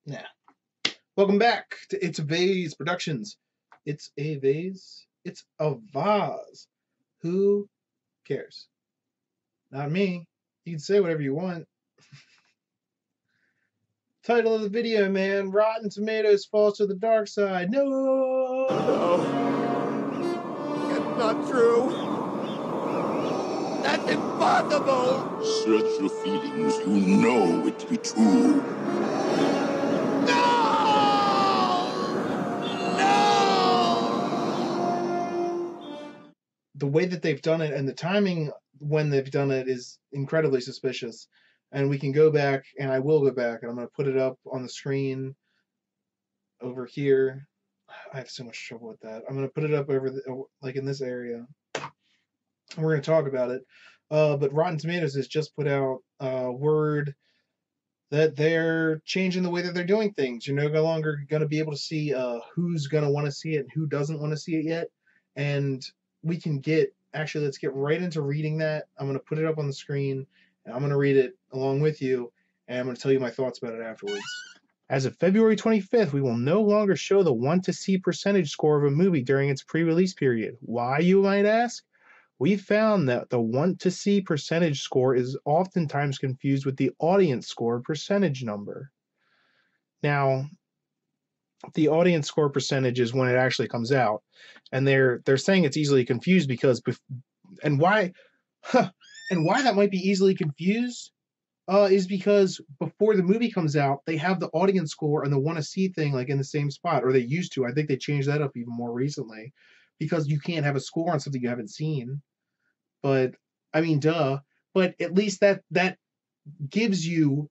Nah. Welcome back to It's a Vase Productions. It's a vase. It's a vase. Who cares? Not me. You can say whatever you want. Title of the video, man. Rotten Tomatoes falls to the dark side. No! No. It's not true. That's impossible! Search your feelings. You know it to be true. The way that they've done it and the timing when they've done it is incredibly suspicious. And we can go back, and I will go back, and I'm going to put it up on the screen over here. I have so much trouble with that. I'm going to put it up over like in this area. And we're going to talk about it. But Rotten Tomatoes has just put out word that they're changing the way that they're doing things. You're no longer going to be able to see who's going to want to see it and who doesn't want to see it yet. And we can let's get right into reading that. I'm going to put it up on the screen, and I'm going to read it along with you, and I'm going to tell you my thoughts about it afterwards. As of February 25th, we will no longer show the want-to-see percentage score of a movie during its pre-release period. Why, you might ask? We found that the want-to-see percentage score is oftentimes confused with the audience score percentage number. Now, the audience score percentage is when it actually comes out, and they're saying it's easily confused because why that might be easily confused is because before the movie comes out, they have the audience score and the want to see thing like in the same spot, or they used to. I think they changed that up even more recently because you can't have a score on something you haven't seen. But I mean, duh. But at least that gives you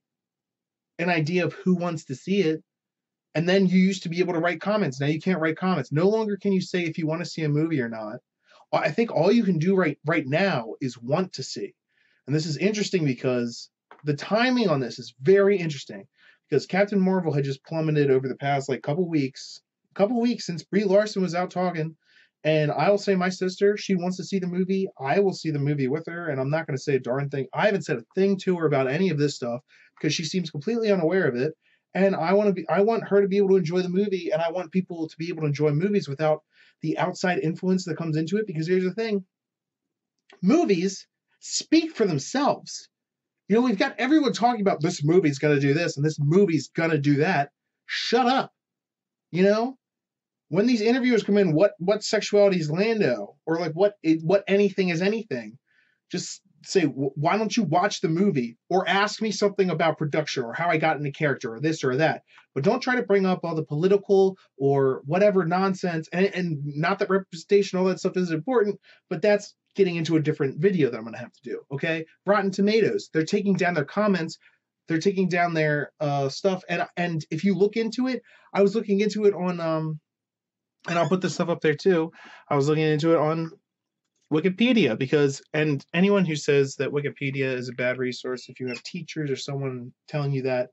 an idea of who wants to see it. And then you used to be able to write comments. Now you can't write comments. No longer can you say if you want to see a movie or not. I think all you can do right now is want to see. And this is interesting because the timing on this is very interesting because Captain Marvel had just plummeted over the past couple weeks since Brie Larson was out talking. And I will say my sister, she wants to see the movie. I will see the movie with her, and I'm not going to say a darn thing. I haven't said a thing to her about any of this stuff because she seems completely unaware of it. And I want her to be able to enjoy the movie, and I want people to be able to enjoy movies without the outside influence that comes into it. Because here's the thing: movies speak for themselves. You know, we've got everyone talking about this movie's going to do this and this movie's going to do that. Shut up. You know, when these interviewers come in, what sexuality is Lando, or what anything is anything? Just say, why don't you watch the movie or ask me something about production or how I got into character or this or that. But don't try to bring up all the political or whatever nonsense. And not that representation, all that stuff is important, but that's getting into a different video that I'm going to have to do. Okay. Rotten Tomatoes, they're taking down their comments. They're taking down their stuff. And if you look into it, I was looking into it on, and I'll put this stuff up there too. I was looking into it on Wikipedia and anyone who says that Wikipedia is a bad resource, if you have teachers or someone telling you that,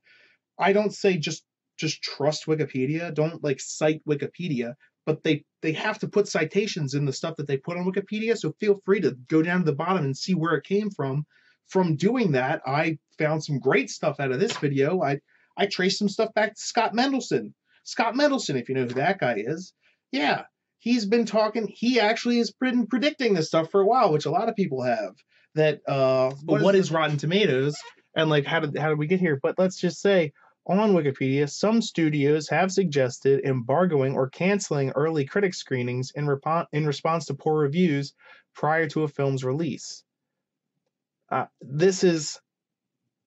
I don't say just trust Wikipedia. Don't cite Wikipedia, but they have to put citations in the stuff that they put on Wikipedia. So feel free to go down to the bottom and see where it came from. From doing that, I found some great stuff out of this video. I traced some stuff back to Scott Mendelson. Scott Mendelson, if you know who that guy is, yeah. He's been talking. He actually has been predicting this stuff for a while, which a lot of people have. That what is Rotten Tomatoes and how did we get here? But let's just say on Wikipedia, some studios have suggested embargoing or canceling early critic screenings in response to poor reviews prior to a film's release. This is,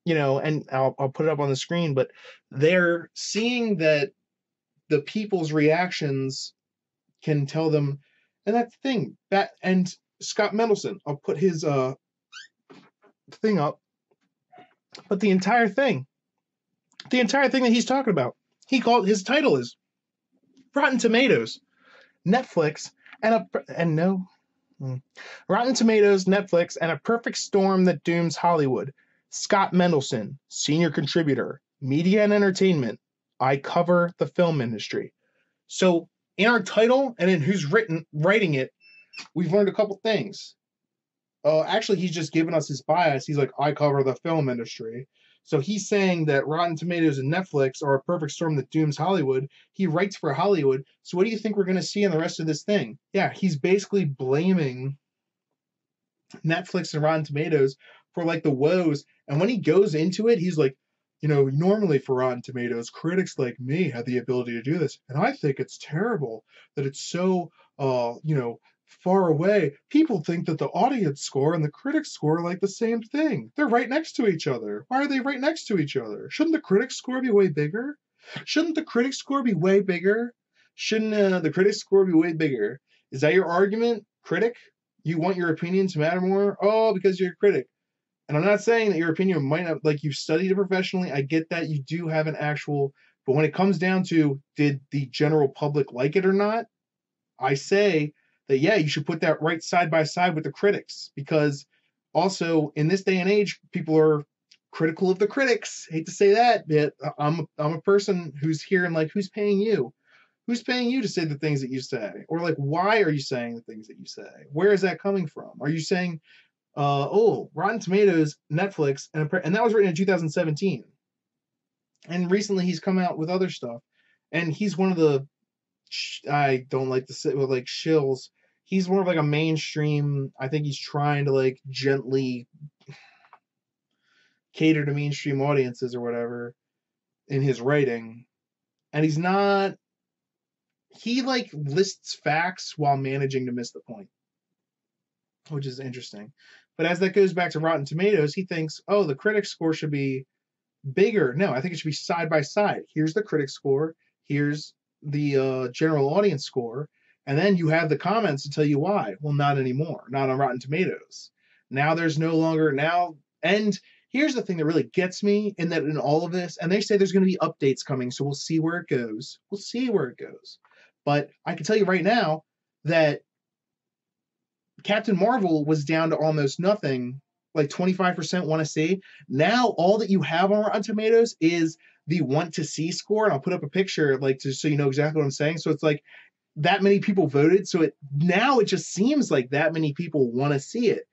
and I'll put it up on the screen, but they're seeing that the people's reactions can tell them, and that's the thing. And Scott Mendelson, I'll put his thing up. But the entire thing that he's talking about, his title is Rotten Tomatoes, Netflix, Rotten Tomatoes, Netflix, and a perfect storm that dooms Hollywood. Scott Mendelson, senior contributor, media and entertainment. I cover the film industry. So in our title and in who's writing it, we've learned a couple things. Actually, he's just giving us his bias. He's like, I cover the film industry. So he's saying that Rotten Tomatoes and Netflix are a perfect storm that dooms Hollywood. He writes for Hollywood. So what do you think we're going to see in the rest of this thing? Yeah, he's basically blaming Netflix and Rotten Tomatoes for like the woes. And when he goes into it, he's like, normally for Rotten Tomatoes, critics like me have the ability to do this. And I think it's terrible that it's so, far away. People think that the audience score and the critics score are like the same thing. They're right next to each other. Why are they right next to each other? Shouldn't the critics score be way bigger? Shouldn't the critics score be way bigger? Shouldn't the critics score be way bigger? Is that your argument, critic? You want your opinion to matter more? Oh, because you're a critic. And I'm not saying that your opinion might not, like, you've studied it professionally. I get that you do have an actual, but when it comes down to did the general public like it or not, I say that, yeah, you should put that right side by side with the critics, because also in this day and age, people are critical of the critics. Hate to say that, but I'm a person who's here and like, who's paying you? Who's paying you to say the things that you say? Or like, why are you saying the things that you say? Where is that coming from? Are you saying, Rotten Tomatoes, Netflix, and that was written in 2017. And recently he's come out with other stuff. And he's one of the, I don't like to say, well, like shills. He's more of like a mainstream. I think he's trying to like gently cater to mainstream audiences or whatever in his writing. And he's not, he like lists facts while managing to miss the point, which is interesting. But as that goes back to Rotten Tomatoes, he thinks, oh, the critic score should be bigger. No, I think it should be side by side. Here's the critic score. Here's the general audience score. And then you have the comments to tell you why. Well, not anymore. Not on Rotten Tomatoes. Now there's no longer now. And here's the thing that really gets me in that in all of this, and they say there's going to be updates coming, so we'll see where it goes. We'll see where it goes. But I can tell you right now that Captain Marvel was down to almost nothing, like 25% want to see. Now all that you have on Rotten Tomatoes is the want to see score, and I'll put up a picture like just so you know exactly what I'm saying. So it's like that many people voted, so it just seems like that many people want to see it.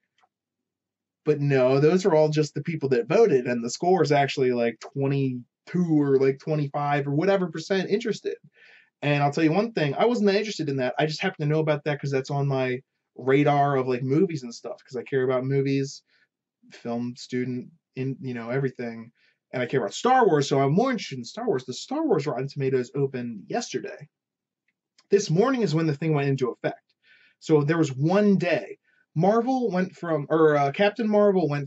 But no, those are all just the people that voted, and the score is actually like 22 or like 25 or whatever percent interested. And I'll tell you one thing, I wasn't that interested in that. I just happen to know about that because that's on my radar of like movies and stuff, because I care about movies, film student, in everything, and I care about Star Wars, so I'm more interested in Star Wars. The Star Wars Rotten Tomatoes opened yesterday. This morning is when the thing went into effect. So there was one day. Captain Marvel went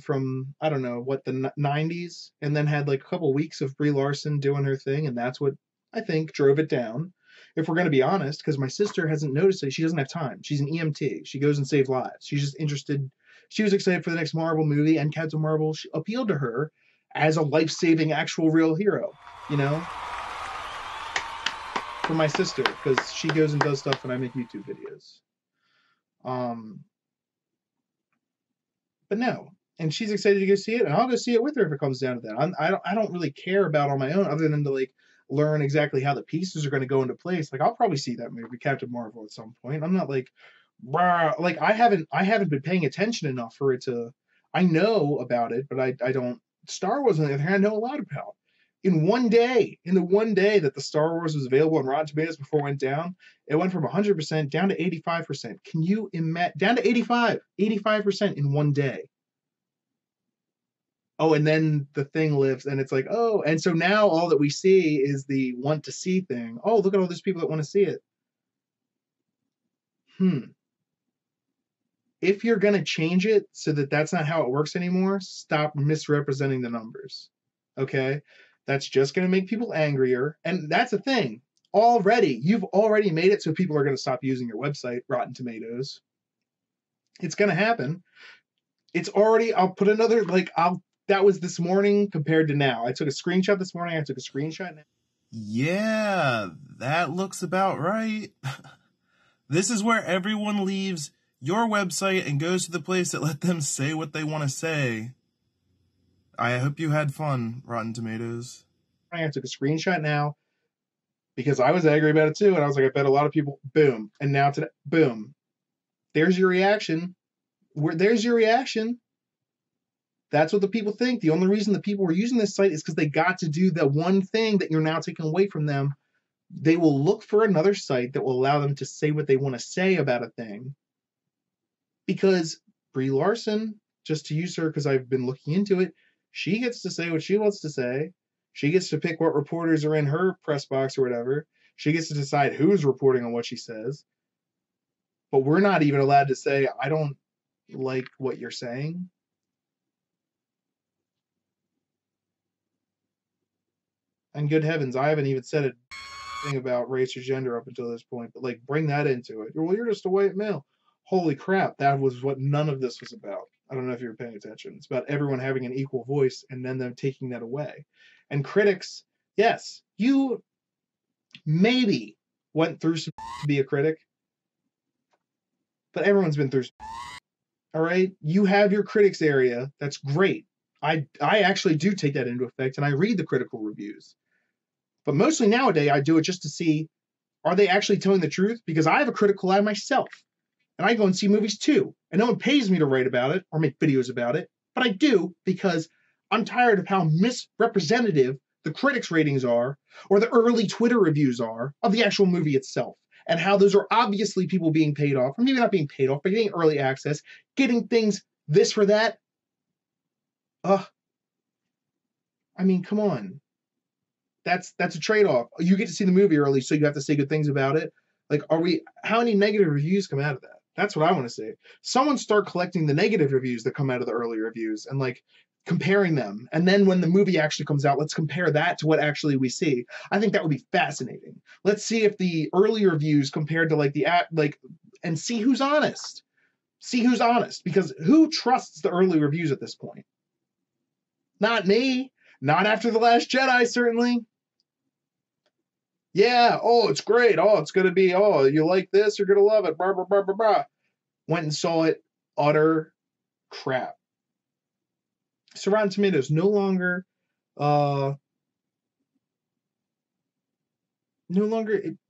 from, I don't know, what, the 90s, and then had like a couple weeks of Brie Larson doing her thing, and that's what I think drove it down. If we're going to be honest, because my sister hasn't noticed it. She doesn't have time. She's an EMT. She goes and saves lives. She's just interested. She was excited for the next Marvel movie, and Captain Marvel appealed to her as a life-saving, actual, real hero, for my sister, because she goes and does stuff when I make YouTube videos. But no, and she's excited to go see it, and I'll go see it with her if it comes down to that. I don't really care about on my own, other than to like learn exactly how the pieces are going to go into place. Like I'll probably see that movie, Captain Marvel, at some point. I'm not like, like I haven't been paying attention enough for it to. I know about it, but I don't. Star Wars, on the other hand, I know a lot about. In the one day that the Star Wars was available on Rotten Tomatoes before it went down, it went from 100% down to 85%. Can you imagine? Down to 85% in one day. Oh, and then the thing lives, and it's like, oh, and so now all that we see is the want to see thing. Oh, look at all those people that want to see it. If you're going to change it so that that's not how it works anymore, stop misrepresenting the numbers. Okay? That's just going to make people angrier. And that's the thing. You've already made it so people are going to stop using your website, Rotten Tomatoes. It's going to happen. It's already, I'll put another, that was this morning compared to now. I took a screenshot this morning. I took a screenshot now. Yeah, that looks about right. This is where everyone leaves your website and goes to the place that let them say what they want to say. I hope you had fun, Rotten Tomatoes. I took a screenshot now because I was angry about it too, and I was like, I bet a lot of people, boom. And now today, boom. There's your reaction. there's your reaction. That's what the people think. The only reason the people were using this site is because they got to do the one thing that you're now taking away from them. They will look for another site that will allow them to say what they want to say about a thing. Because Brie Larson, just to use her because I've been looking into it, she gets to say what she wants to say. She gets to pick what reporters are in her press box or whatever. She gets to decide who's reporting on what she says. But we're not even allowed to say, I don't like what you're saying. And good heavens, I haven't even said a thing about race or gender up until this point, but like bring that into it. Well, you're just a white male. Holy crap, that was what none of this was about. I don't know if you were paying attention. It's about everyone having an equal voice and then them taking that away. And critics, yes, you maybe went through some to be a critic, but everyone's been through some. All right, you have your critics area. That's great. I actually do take that into effect, and I read the critical reviews. But mostly nowadays, I do it just to see, are they actually telling the truth? Because I have a critical eye myself, and I go and see movies too. And no one pays me to write about it or make videos about it, but I do because I'm tired of how misrepresentative the critics' ratings are, or the early Twitter reviews are, of the actual movie itself. And how those are obviously people being paid off, or maybe not being paid off, but getting early access, getting things this for that. I mean, come on. That's a trade-off. You get to see the movie early, so you have to say good things about it. Like, how many negative reviews come out of that? That's what I want to say. Someone start collecting the negative reviews that come out of the early reviews and like comparing them. And then when the movie actually comes out, let's compare that to what actually we see. I think that would be fascinating. Let's see if the early reviews compared to like and see who's honest. See who's honest, because who trusts the early reviews at this point? Not me. Not after The Last Jedi, certainly. Yeah, oh, it's great. Oh, it's going to be, oh, you like this, you're going to love it. Blah, blah, blah, blah, blah. Went and saw it. Utter crap. So Rotten Tomatoes no longer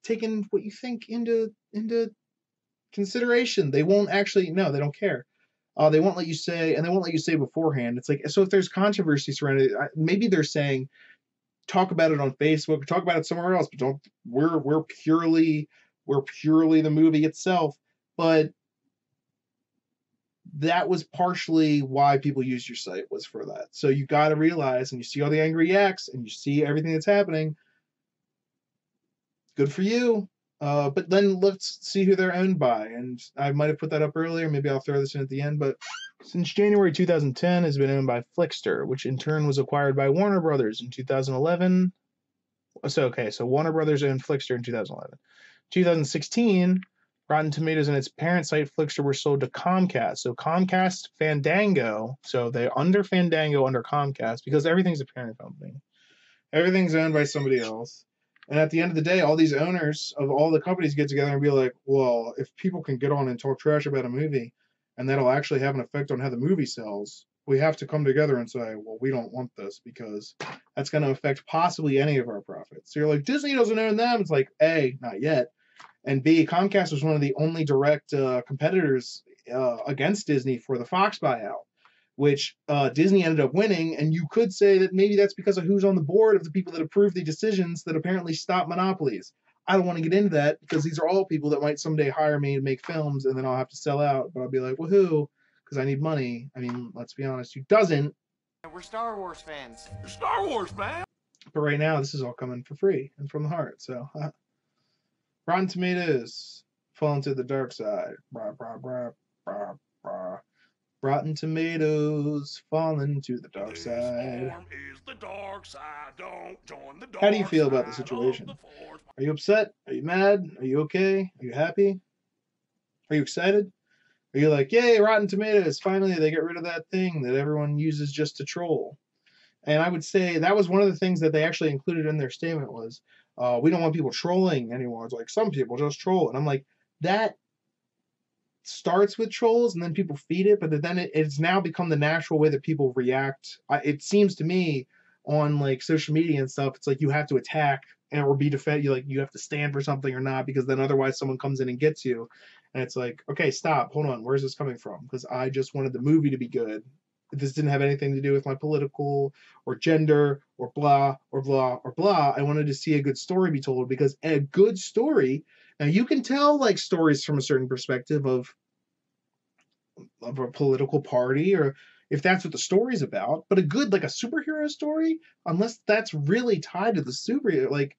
taking what you think into consideration. They won't actually, no, they don't care. They won't let you say, and they won't let you say beforehand. It's like, so if there's controversy surrounding it, maybe they're saying, talk about it on Facebook, talk about it somewhere else, but don't, we're purely the movie itself. But that was partially why people used your site, was for that. So you got to realize, and you see all the angry yaks, and you see everything that's happening. Good for you. But then let's see who they're owned by. And I might have put that up earlier. Maybe I'll throw this in at the end. But since January 2010, has been owned by Flixster, which in turn was acquired by Warner Brothers in 2011. So Warner Brothers owned Flixster in 2011. 2016, Rotten Tomatoes and its parent site Flixster were sold to Comcast. So Comcast Fandango. So they're under Fandango, under Comcast, because everything's a parent company. Everything's owned by somebody else. And at the end of the day, all these owners of all the companies get together and be like, well, if people can get on and talk trash about a movie, and that'll actually have an effect on how the movie sells, we have to come together and say, well, we don't want this because that's going to affect possibly any of our profits. So you're like, Disney doesn't own them. It's like, A, not yet. And B, Comcast was one of the only direct competitors against Disney for the Fox buyout, which Disney ended up winning. And you could say that maybe that's because of who's on the board of the people that approve the decisions that apparently stop monopolies. I don't want to get into that because these are all people that might someday hire me to make films, and then I'll have to sell out. But I'll be like, well, who? Because I need money. I mean, let's be honest, who doesn't? We're Star Wars fans. You're Star Wars, man. But right now, this is all coming for free and from the heart. So, Rotten Tomatoes, falling to the dark side. Blah, blah, blah, blah, blah. Rotten Tomatoes, falling to the dark side. Is the dark side. Don't join the dark How do you feel about the situation? Are you upset? Are you mad? Are you okay? Are you happy? Are you excited? Are you like, yay, Rotten Tomatoes, finally they get rid of that thing that everyone uses just to troll? And I would say that was one of the things that they actually included in their statement was, we don't want people trolling anymore. It's like, some people just troll. And I'm like, that starts with trolls and then people feed it, but then it's now become the natural way that people react. It seems to me on like social media and stuff, it's like you have to attack or be defend you, like you have to stand for something or not, because then otherwise someone comes in and gets you, and it's like, okay, stop, hold on, where's this coming from? Because I just wanted the movie to be good. This didn't have anything to do with my political or gender or blah or blah or blah. I wanted to see a good story be told, because a good story, now you can tell like stories from a certain perspective of a political party, or if that's what the story's about, but a good, like a superhero story, unless that's really tied to the superhero, like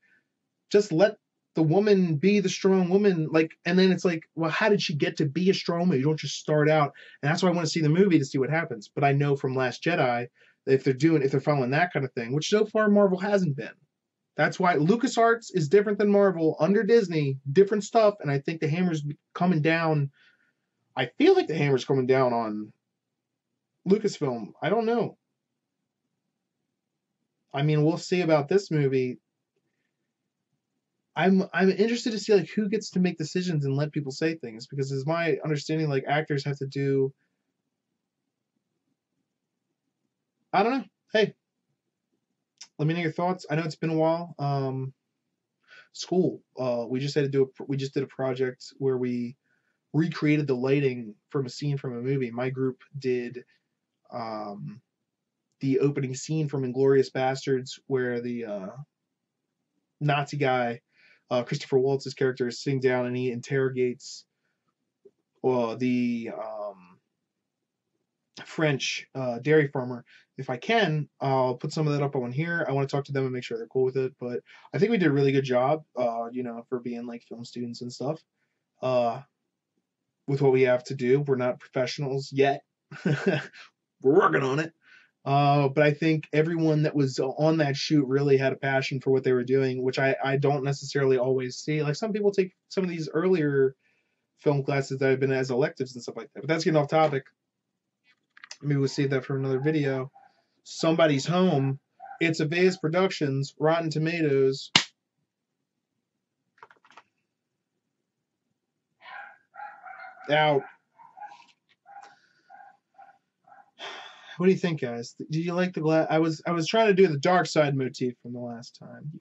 just let the woman be the strong woman, like, and then it's like, well, how did she get to be a strong woman? You don't just start out, and that's why I want to see the movie, to see what happens. But I know from Last Jedi that if they're following that kind of thing, which so far Marvel hasn't been. That's why LucasArts is different than Marvel under Disney, different stuff, and I think the hammer's coming down. I feel like the hammer's coming down on Lucasfilm. I don't know. I mean, we'll see about this movie. I'm interested to see like who gets to make decisions and let people say things, because as my understanding, like actors have to do. I don't know. Hey, let me know your thoughts. I know it's been a while. School. We just did a project where we recreated the lighting from a scene from a movie. My group did the opening scene from Inglourious Bastards, where the Nazi guy, Christopher Waltz's character, is sitting down and he interrogates the French dairy farmer. If I can, I'll put some of that up on here. I want to talk to them and make sure they're cool with it. But I think we did a really good job, for being like film students and stuff. With what we have to do, we're not professionals yet. We're working on it. But I think everyone that was on that shoot really had a passion for what they were doing, which I don't necessarily always see. Like some people take some of these earlier film classes that have been as electives and stuff like that. But that's getting off topic. Maybe we'll save that for another video. Somebody's Home. It's a Vase Productions, Rotten Tomatoes. Out. What do you think, guys? Did you like the glass? I was trying to do the dark side motif from the last time.